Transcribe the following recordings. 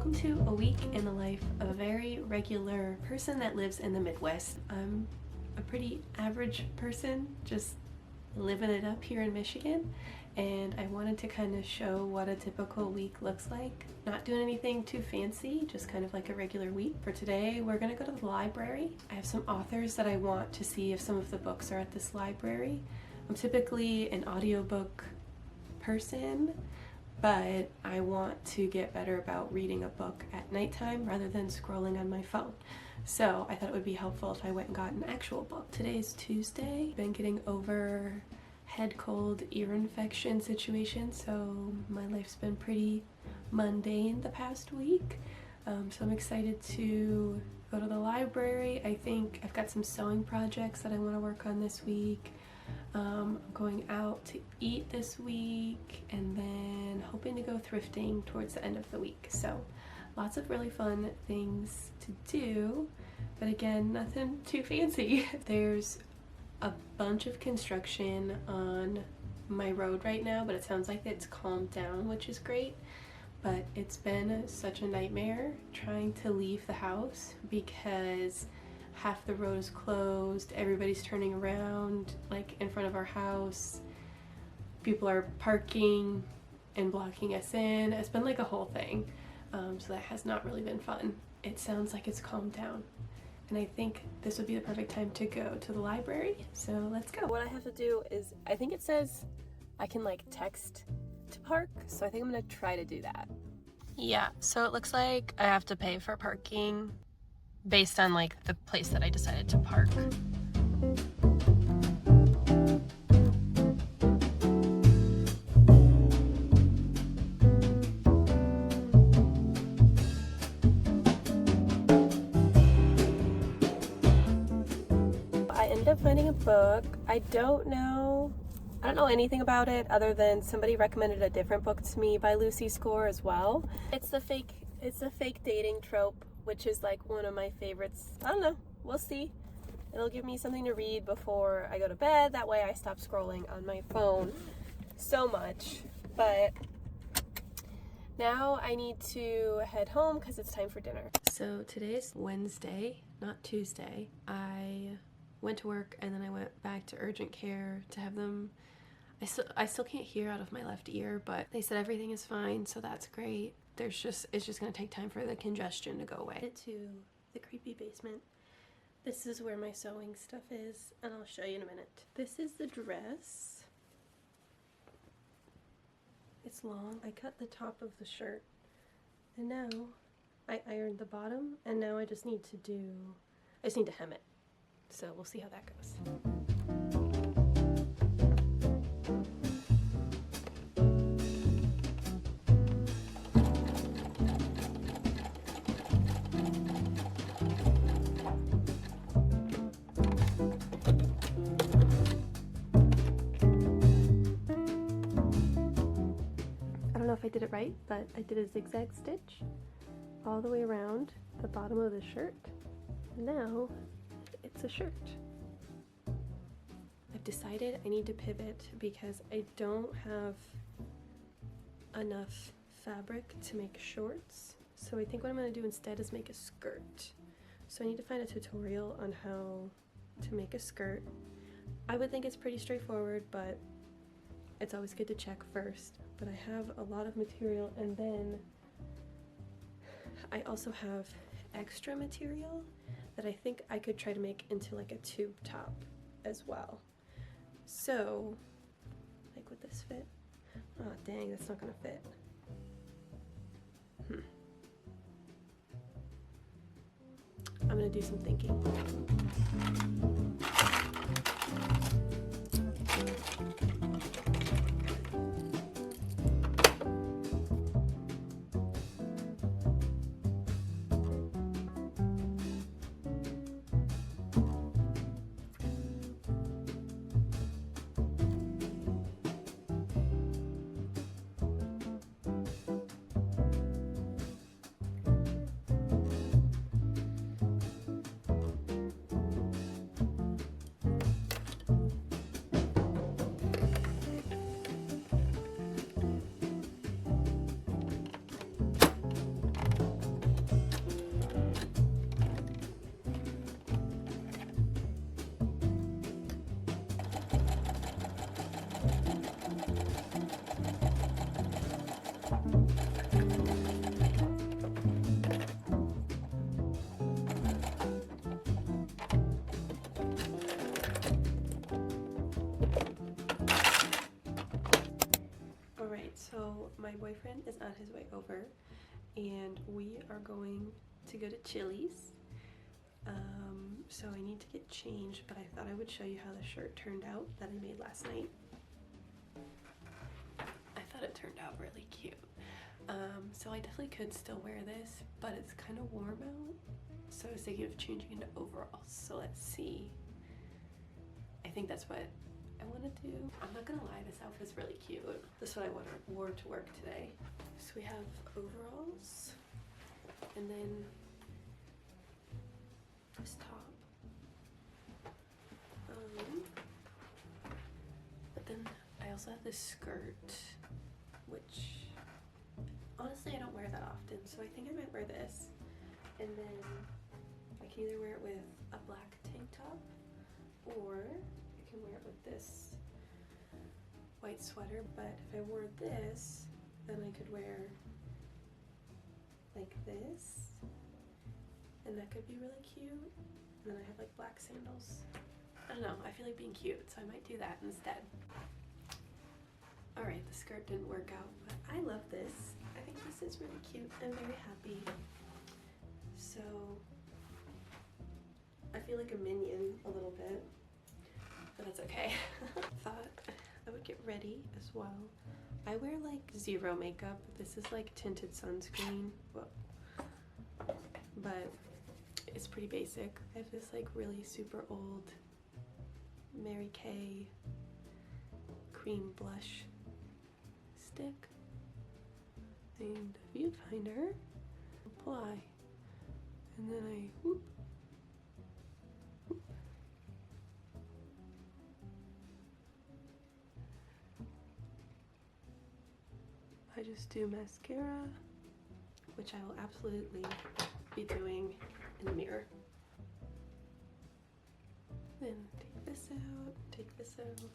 Welcome to a week in the life of a very regular person that lives in the Midwest. I'm a pretty average person, just living it up here in Michigan, and I wanted to kind of show what a typical week looks like. Not doing anything too fancy, just kind of like a regular week. For today, we're gonna go to the library. I have some authors that I want to see if some of the books are at this library. I'm typically an audiobook person, but I want to get better about reading a book at nighttime rather than scrolling on my phone. So I thought it would be helpful if I went and got an actual book. Today's Tuesday. Been getting over head cold, ear infection situation, so my life's been pretty mundane the past week. So I'm excited to go to the library. I think I've got some sewing projects that I want to work on this week. I'm going out to eat this week and then hoping to go thrifting towards the end of the week. So lots of really fun things to do, but again, nothing too fancy. There's a bunch of construction on my road right now, but it sounds like it's calmed down, which is great. But it's been such a nightmare trying to leave the house because half the road is closed, everybody's turning around like in front of our house, people are parking and blocking us in. It's been like a whole thing, so that has not really been fun. It sounds like it's calmed down, and I think this would be the perfect time to go to the library, so let's go. What I have to do is, I think it says I can like text to park, so I think I'm gonna try to do that. Yeah, so it looks like I have to pay for parking based on like the place that I decided to park. I ended up finding a book. I don't know anything about it other than somebody recommended a different book to me by Lucy Score as well. It's the fake dating trope, which is like one of my favorites. I don't know, we'll see. It'll give me something to read before I go to bed. That way I stop scrolling on my phone so much. But now I need to head home because it's time for dinner. So today's Wednesday, not Tuesday. I went to work and then I went back to urgent care to have them. I still can't hear out of my left ear, but they said everything is fine, so that's great. It's just gonna take time for the congestion to go away. To the creepy basement. This is where my sewing stuff is, and I'll show you in a minute. This is the dress. It's long. I cut the top of the shirt, and now I ironed the bottom, and now I just need to hem it. So we'll see how that goes. I don't know if I did it right, but I did a zigzag stitch all the way around the bottom of the shirt. Now it's a shirt. I've decided I need to pivot because I don't have enough fabric to make shorts. So I think what I'm going to do instead is make a skirt. So I need to find a tutorial on how to make a skirt. I would think it's pretty straightforward, but it's always good to check first. But I have a lot of material, and then I also have extra material that I think I could try to make into like a tube top as well. So, like, would this fit? Oh dang, that's not gonna fit. I'm gonna do some thinking. So my boyfriend is on his way over and we are going to go to Chili's. So I need to get changed, but I thought I would show you how the shirt turned out that I made last night. I thought it turned out really cute. So I definitely could still wear this, but it's kind of warm out. So I was thinking of changing into overalls. So let's see. I think that's what I want to do. I'm not gonna lie, this outfit is really cute. This is what I wore to work today. So we have overalls, and then this top. But then I also have this skirt, which honestly I don't wear that often, so I think I might wear this. And then I can either wear it with a black tank top, or I can wear it with this white sweater. But if I wore this, then I could wear like this, and that could be really cute. And then I have like black sandals. I don't know, I feel like being cute, so I might do that instead. Alright, the skirt didn't work out, but I love this. I think this is really cute. I'm very happy. So I feel like a minion a little bit, but that's okay. Thought I would get ready as well. I wear like zero makeup. This is like tinted sunscreen. Whoa. But it's pretty basic. I have this like really super old Mary Kay cream blush stick named Viewfinder. Apply, and then I whoop, whoop. I just do mascara, which I will absolutely be doing in the mirror. Then take this out, take this out.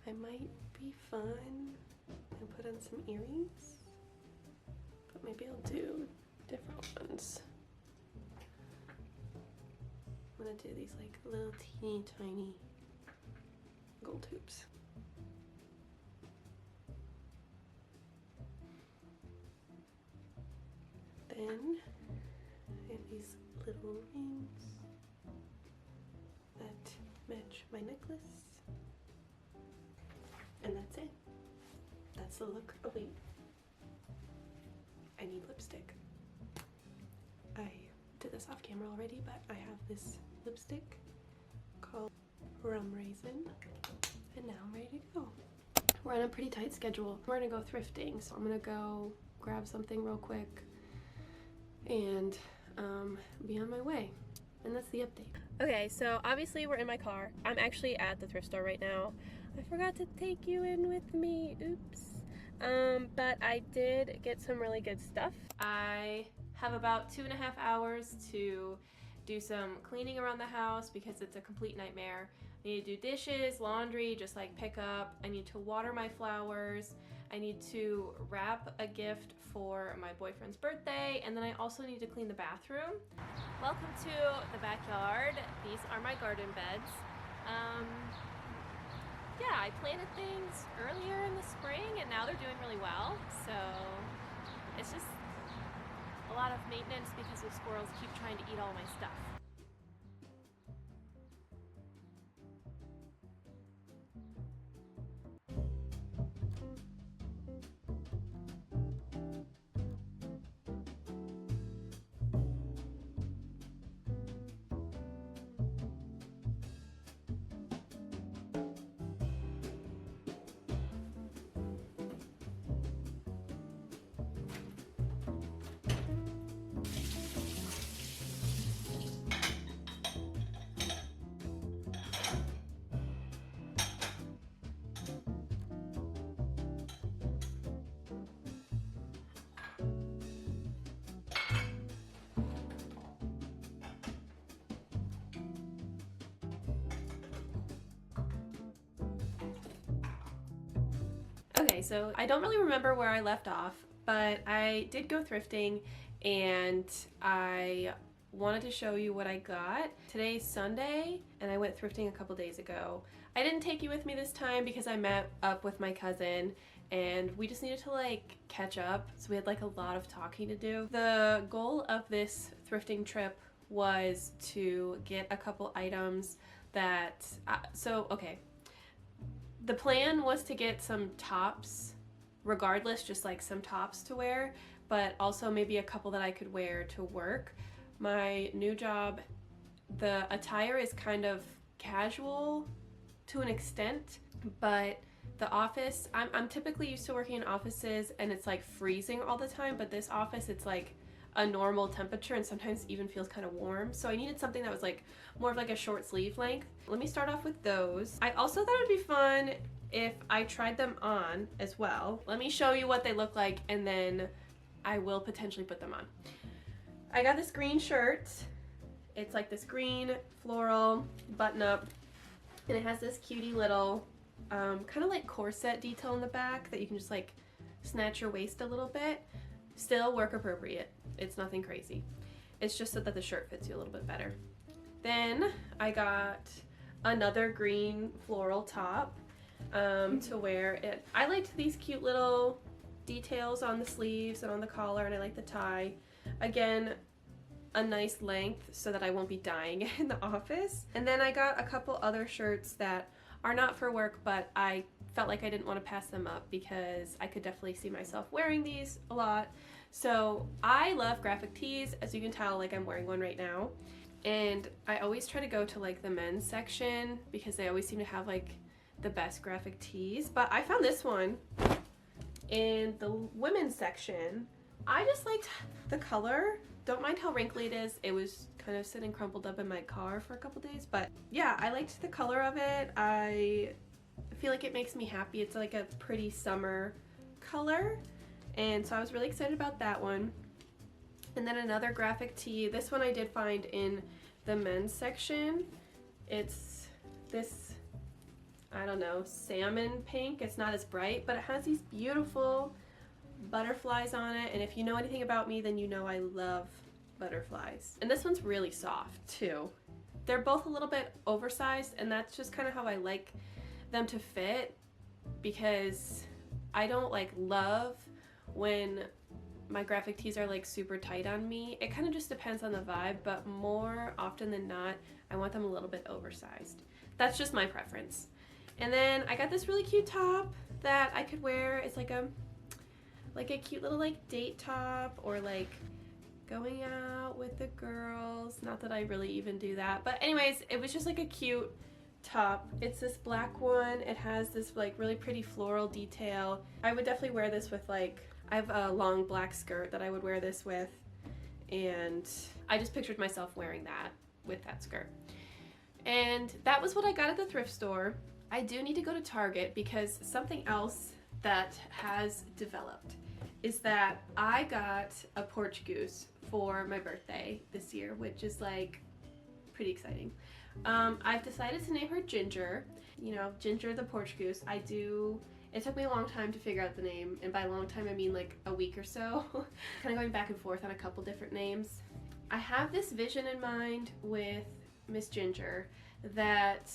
I might be fun and put on some earrings, but maybe I'll do different ones. I'm gonna do these like little teeny tiny gold hoops. Then I have these little rings that match my necklace. And that's it. That's the look. Oh wait, I need lipstick. I did this off camera already, but I have this lipstick called Rum Raisin, and now I'm ready to go. We're on a pretty tight schedule. We're gonna go thrifting, so I'm gonna go grab something real quick and be on my way. And that's the update. Okay, so obviously we're in my car. I'm actually at the thrift store right now. I forgot to take you in with me, oops. But I did get some really good stuff. I have about 2.5 hours to do some cleaning around the house because it's a complete nightmare. I need to do dishes, laundry, just like pick up. I need to water my flowers. I need to wrap a gift for my boyfriend's birthday, and then I also need to clean the bathroom. Welcome to the backyard. These are my garden beds. Yeah, I planted things earlier in the spring and now they're doing really well. So it's just a lot of maintenance because the squirrels keep trying to eat all my stuff. Okay, so I don't really remember where I left off, but I did go thrifting and I wanted to show you what I got. Today's Sunday and I went thrifting a couple days ago. I didn't take you with me this time because I met up with my cousin and we just needed to like catch up, so we had like a lot of talking to do. The goal of this thrifting trip was to get a couple items that okay, the plan was to get some tops regardless, just like some tops to wear, but also maybe a couple that I could wear to work. My new job, the attire is kind of casual to an extent, but the office, I'm typically used to working in offices and it's like freezing all the time, but this office it's like a normal temperature and sometimes even feels kind of warm. So I needed something that was like more of like a short sleeve length. Let me start off with those. I also thought it'd be fun if I tried them on as well. Let me show you what they look like and then I will potentially put them on. I got this green shirt. It's like this green floral button up and it has this cutie little kind of like corset detail in the back that you can just like snatch your waist a little bit. Still work appropriate. It's nothing crazy. It's just so that the shirt fits you a little bit better. Then I got another green floral top to wear it. I liked these cute little details on the sleeves and on the collar, and I like the tie. Again, a nice length so that I won't be dying in the office. And then I got a couple other shirts that are not for work, but I felt like I didn't want to pass them up because I could definitely see myself wearing these a lot. So I love graphic tees, as you can tell, like I'm wearing one right now. And I always try to go to like the men's section because they always seem to have like the best graphic tees. But I found this one in the women's section. I just liked the color. Don't mind how wrinkly it is. It was kind of sitting crumpled up in my car for a couple days, but yeah, I liked the color of it. I feel like it makes me happy. It's like a pretty summer color, and so I was really excited about that one. And then another graphic tee. This one I did find in the men's section. It's this, I don't know, salmon pink. It's not as bright, but it has these beautiful butterflies on it, and if you know anything about me, then you know I love butterflies. And this one's really soft too. They're both a little bit oversized, and that's just kind of how I like them to fit, because I don't like love when my graphic tees are like super tight on me. It kind of just depends on the vibe, but more often than not, I want them a little bit oversized. That's just my preference. And then I got this really cute top that I could wear. It's like a cute little like date top, or like going out with the girls. Not that I really even do that, but anyways, it was just like a cute top. It's this black one. It has this like really pretty floral detail. I would definitely wear this with like, I have a long black skirt that I would wear this with, and I just pictured myself wearing that with that skirt. And that was what I got at the thrift store. I do need to go to Target because something else that has developed is that I got a porch goose for my birthday this year, which is like pretty exciting. I've decided to name her Ginger. You know, Ginger the porch goose. It took me a long time to figure out the name, and by a long time I mean like a week or so. Kind of going back and forth on a couple different names. I have this vision in mind with Miss Ginger that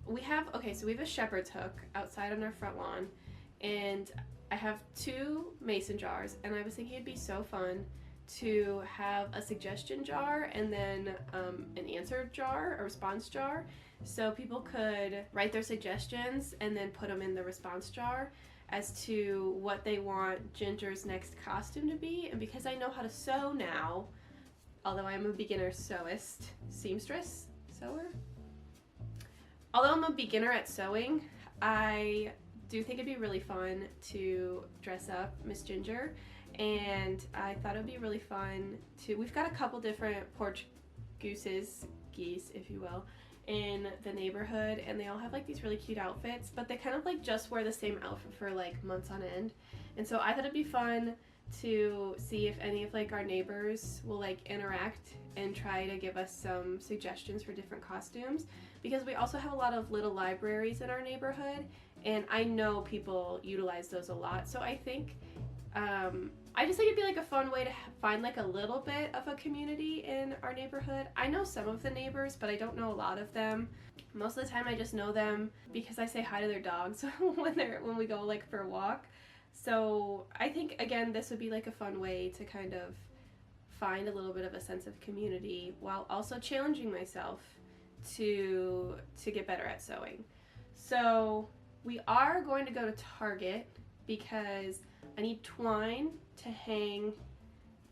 we have a shepherd's hook outside on our front lawn, and I have 2 mason jars, and I was thinking it'd be so fun to have a suggestion jar and then an answer jar, a response jar, so people could write their suggestions and then put them in the response jar as to what they want Ginger's next costume to be. And because I know how to sew now, although I'm a beginner seamstress, sewer? Although I'm a beginner at sewing, I do think it'd be really fun to dress up Miss Ginger, and I thought it would be really fun to, we've got a couple different porch geese, if you will, in the neighborhood, and they all have like these really cute outfits, but they kind of like just wear the same outfit for like months on end. And so I thought it'd be fun to see if any of like our neighbors will like interact and try to give us some suggestions for different costumes, because we also have a lot of little libraries in our neighborhood, and I know people utilize those a lot. So I think I just think it'd be like a fun way to find like a little bit of a community in our neighborhood. I know some of the neighbors, but I don't know a lot of them. Most of the time I just know them because I say hi to their dogs when we go like for a walk. So I think, again, this would be like a fun way to kind of find a little bit of a sense of community while also challenging myself to get better at sewing. So we are going to go to Target because I need twine to hang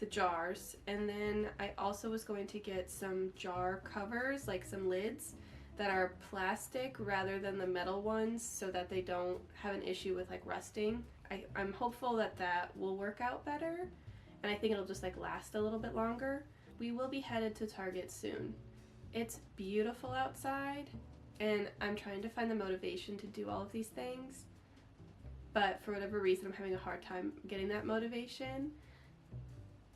the jars, and then I also was going to get some jar covers, like some lids that are plastic rather than the metal ones, so that they don't have an issue with like rusting. I'm hopeful that that will work out better, and I think it'll just like last a little bit longer. We will be headed to Target soon. It's beautiful outside, and I'm trying to find the motivation to do all of these things, but for whatever reason I'm having a hard time getting that motivation.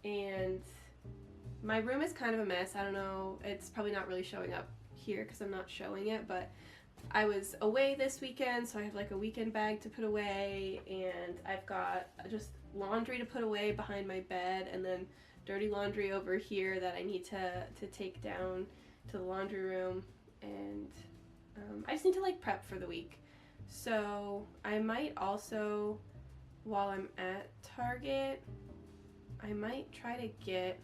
And my room is kind of a mess. I don't know, it's probably not really showing up here because I'm not showing it, but I was away this weekend, so I have like a weekend bag to put away, and I've got just laundry to put away behind my bed, and then dirty laundry over here that I need to take down to the laundry room, and I just need to like prep for the week. So I might also, while I'm at Target, I might try to get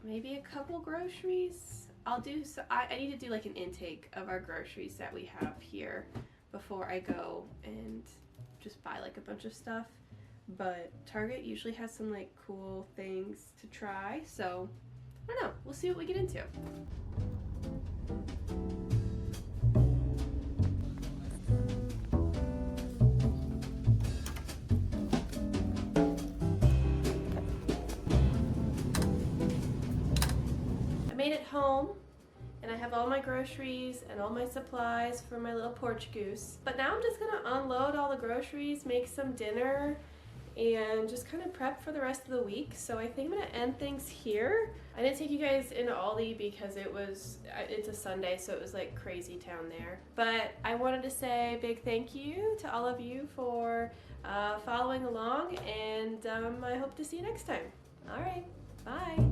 maybe a couple groceries. I'll do so. I need to do like an intake of our groceries that we have here before I go and just buy like a bunch of stuff. But Target usually has some like cool things to try, so I don't know. We'll see what we get into. I made it home, and I have all my groceries and all my supplies for my little porch goose. But now I'm just gonna unload all the groceries, make some dinner, and just kind of prep for the rest of the week. So I think I'm gonna end things here. I didn't take you guys into Aldi because it's a Sunday, so it was like crazy town there. But I wanted to say a big thank you to all of you for following along, and I hope to see you next time. All right, bye.